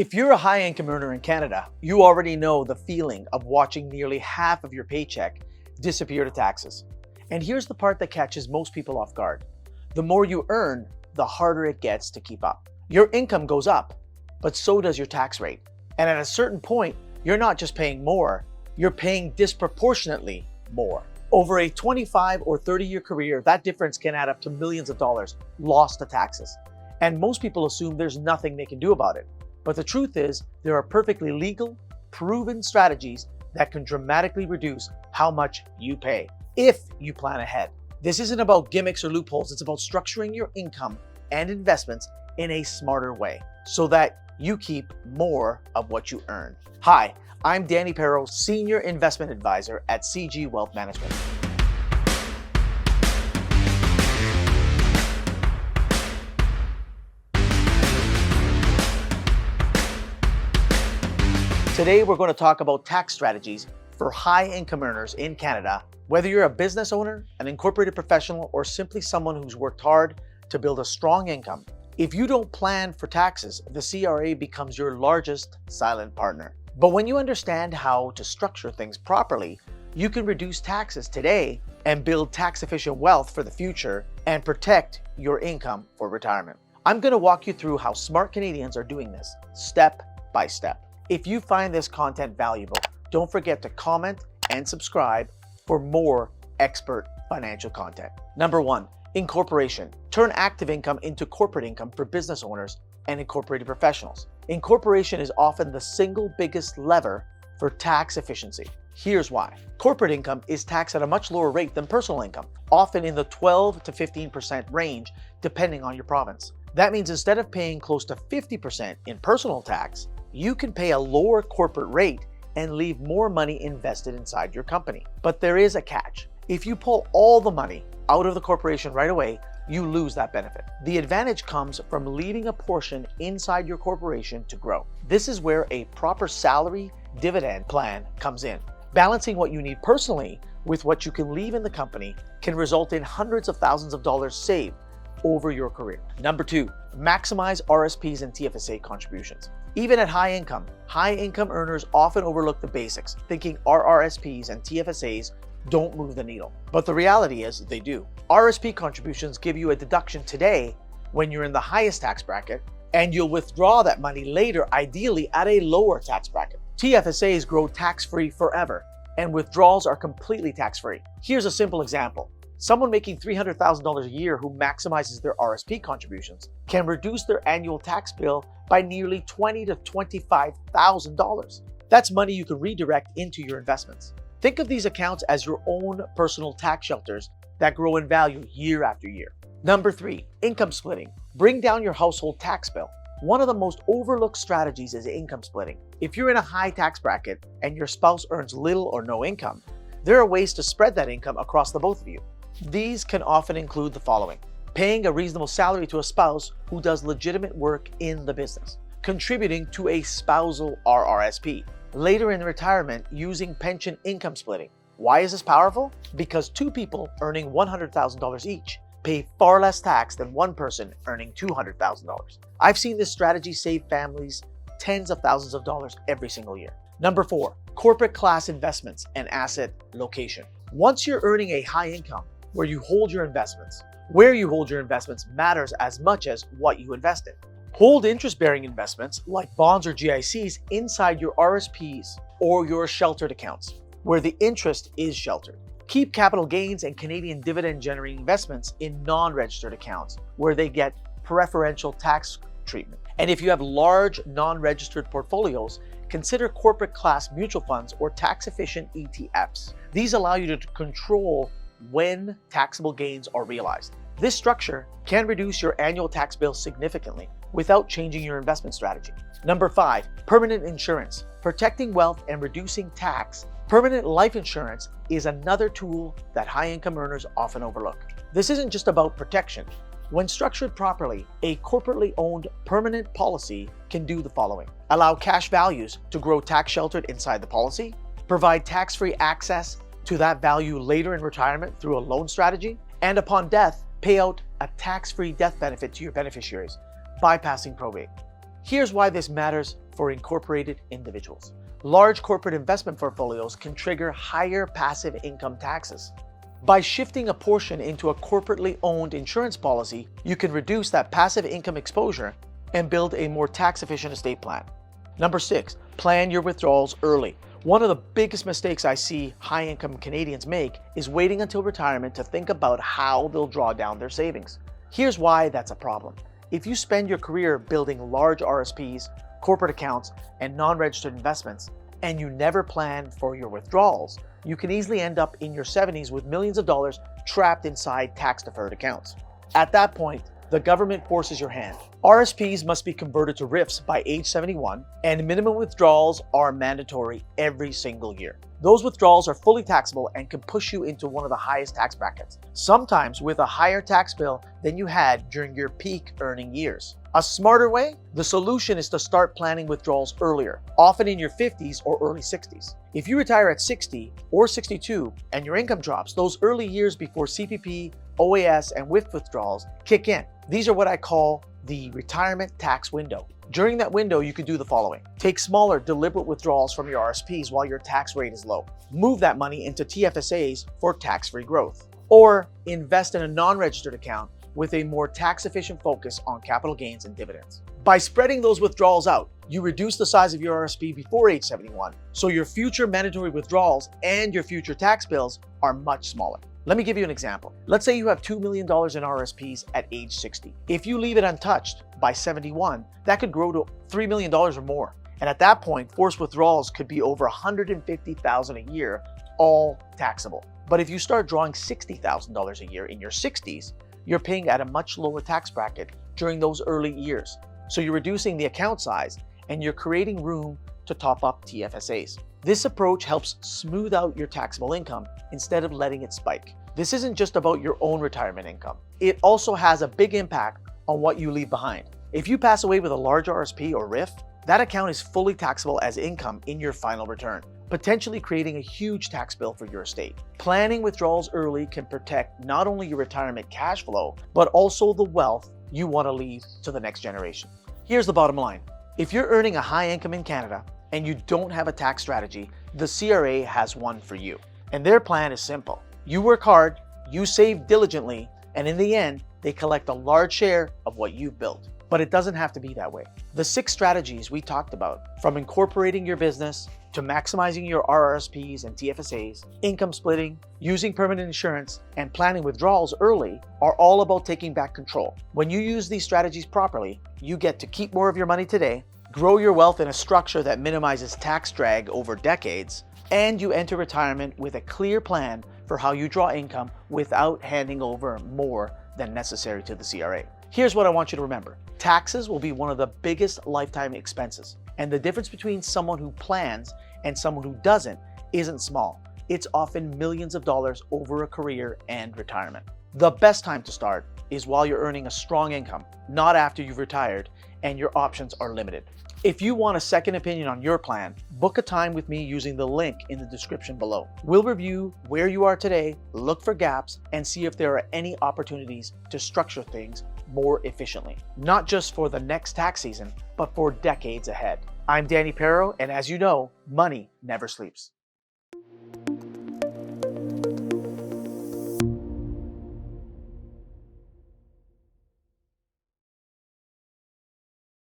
If you're a high-income earner in Canada, you already know the feeling of watching nearly half of your paycheck disappear to taxes. And here's the part that catches most people off guard. The more you earn, the harder it gets to keep up. Your income goes up, but so does your tax rate. And at a certain point, you're not just paying more, you're paying disproportionately more. Over a 25 or 30-year career, that difference can add up to millions of dollars lost to taxes. And most people assume there's nothing they can do about it. But the truth is, there are perfectly legal, proven strategies that can dramatically reduce how much you pay if you plan ahead. This isn't about gimmicks or loopholes, it's about structuring your income and investments in a smarter way so that you keep more of what you earn. Hi, I'm Danny Perro, Senior Investment Advisor at CG Wealth Management. Today, we're going to talk about tax strategies for high-income earners in Canada, whether you're a business owner, an incorporated professional, or simply someone who's worked hard to build a strong income. If you don't plan for taxes, the CRA becomes your largest silent partner. But when you understand how to structure things properly, you can reduce taxes today and build tax-efficient wealth for the future and protect your income for retirement. I'm going to walk you through how smart Canadians are doing this step by step. If you find this content valuable, don't forget to comment and subscribe for more expert financial content. Number 1, incorporation. Turn active income into corporate income for business owners and incorporated professionals. Incorporation is often the single biggest lever for tax efficiency. Here's why. Corporate income is taxed at a much lower rate than personal income, often in the 12 to 15% range, depending on your province. That means instead of paying close to 50% in personal tax, you can pay a lower corporate rate and leave more money invested inside your company. But there is a catch. If you pull all the money out of the corporation right away, you lose that benefit. The advantage comes from leaving a portion inside your corporation to grow. This is where a proper salary dividend plan comes in. Balancing what you need personally with what you can leave in the company can result in hundreds of thousands of dollars saved over your career. Number 2, maximize RRSPs and TFSA contributions. Even at high income earners often overlook the basics, thinking RRSPs and TFSAs don't move the needle. But the reality is they do. RRSP contributions give you a deduction today when you're in the highest tax bracket, and you'll withdraw that money later, ideally at a lower tax bracket. TFSAs grow tax-free forever, and withdrawals are completely tax-free. Here's a simple example. Someone making $300,000 a year who maximizes their RRSP contributions can reduce their annual tax bill by nearly $20,000 to $25,000. That's money you can redirect into your investments. Think of these accounts as your own personal tax shelters that grow in value year after year. Number 3, income splitting. Bring down your household tax bill. One of the most overlooked strategies is income splitting. If you're in a high tax bracket and your spouse earns little or no income, there are ways to spread that income across the both of you. These can often include the following: paying a reasonable salary to a spouse who does legitimate work in the business, contributing to a spousal RRSP, later in retirement using pension income splitting. Why is this powerful? Because 2 people earning $100,000 each pay far less tax than one person earning $200,000. I've seen this strategy save families tens of thousands of dollars every single year. Number 4, corporate class investments and asset location. Once you're earning a high income, where you hold your investments matters as much as what you invest in. Hold interest-bearing investments like bonds or GICs inside your RRSPs or your sheltered accounts, where the interest is sheltered. Keep capital gains and Canadian dividend-generating investments in non-registered accounts, where they get preferential tax treatment. And if you have large non-registered portfolios, consider corporate class mutual funds or tax-efficient ETFs. These allow you to control when taxable gains are realized. This structure can reduce your annual tax bill significantly without changing your investment strategy. Number 5, permanent insurance. Protecting wealth and reducing tax. Permanent life insurance is another tool that high-income earners often overlook. This isn't just about protection. When structured properly, a corporately owned permanent policy can do the following: allow cash values to grow tax-sheltered inside the policy, provide tax-free access to that value later in retirement through a loan strategy, and upon death, pay out a tax-free death benefit to your beneficiaries, bypassing probate. Here's why this matters for incorporated individuals. Large corporate investment portfolios can trigger higher passive income taxes. By shifting a portion into a corporately owned insurance policy, you can reduce that passive income exposure and build a more tax-efficient estate plan. Number 6, plan your withdrawals early. One of the biggest mistakes I see high-income Canadians make is waiting until retirement to think about how they'll draw down their savings. Here's why that's a problem. If you spend your career building large RSPs, corporate accounts, and non-registered investments, and you never plan for your withdrawals, you can easily end up in your 70s with millions of dollars trapped inside tax-deferred accounts. At that point, the government forces your hand. RSPs must be converted to RRIFs by age 71, and minimum withdrawals are mandatory every single year. Those withdrawals are fully taxable and can push you into one of the highest tax brackets, sometimes with a higher tax bill than you had during your peak earning years. A smarter way? The solution is to start planning withdrawals earlier, often in your 50s or early 60s. If you retire at 60 or 62 and your income drops, those early years before CPP, OAS, and WIF withdrawals kick in. These are what I call the retirement tax window. During that window, you can do the following. Take smaller, deliberate withdrawals from your RSPs while your tax rate is low. Move that money into TFSAs for tax-free growth. Or invest in a non-registered account with a more tax-efficient focus on capital gains and dividends. By spreading those withdrawals out, you reduce the size of your RSP before age 71, so your future mandatory withdrawals and your future tax bills are much smaller. Let me give you an example. Let's say you have $2 million in RSPs at age 60. If you leave it untouched by 71, that could grow to $3 million or more. And at that point, forced withdrawals could be over $150,000 a year, all taxable. But if you start drawing $60,000 a year in your 60s, you're paying at a much lower tax bracket during those early years. So you're reducing the account size and you're creating room to top up TFSAs. This approach helps smooth out your taxable income instead of letting it spike. This isn't just about your own retirement income. It also has a big impact on what you leave behind. If you pass away with a large RSP or RRIF, that account is fully taxable as income in your final return, potentially creating a huge tax bill for your estate. Planning withdrawals early can protect not only your retirement cash flow, but also the wealth you want to leave to the next generation. Here's the bottom line. If you're earning a high income in Canada and you don't have a tax strategy, the CRA has one for you. And their plan is simple. You work hard, you save diligently, and in the end, they collect a large share of what you've built. But it doesn't have to be that way. The 6 strategies we talked about, from incorporating your business to maximizing your RRSPs and TFSAs, income splitting, using permanent insurance, and planning withdrawals early, are all about taking back control. When you use these strategies properly, you get to keep more of your money today, grow your wealth in a structure that minimizes tax drag over decades, and you enter retirement with a clear plan for how you draw income without handing over more than necessary to the CRA. Here's what I want you to remember. Taxes will be one of the biggest lifetime expenses, and the difference between someone who plans and someone who doesn't isn't small. It's often millions of dollars over a career and retirement. The best time to start is while you're earning a strong income, not after you've retired and your options are limited. If you want a second opinion on your plan, book a time with me using the link in the description below. We'll review where you are today, look for gaps, and see if there are any opportunities to structure things more efficiently, not just for the next tax season, but for decades ahead. I'm Danny Perro, and as you know, money never sleeps.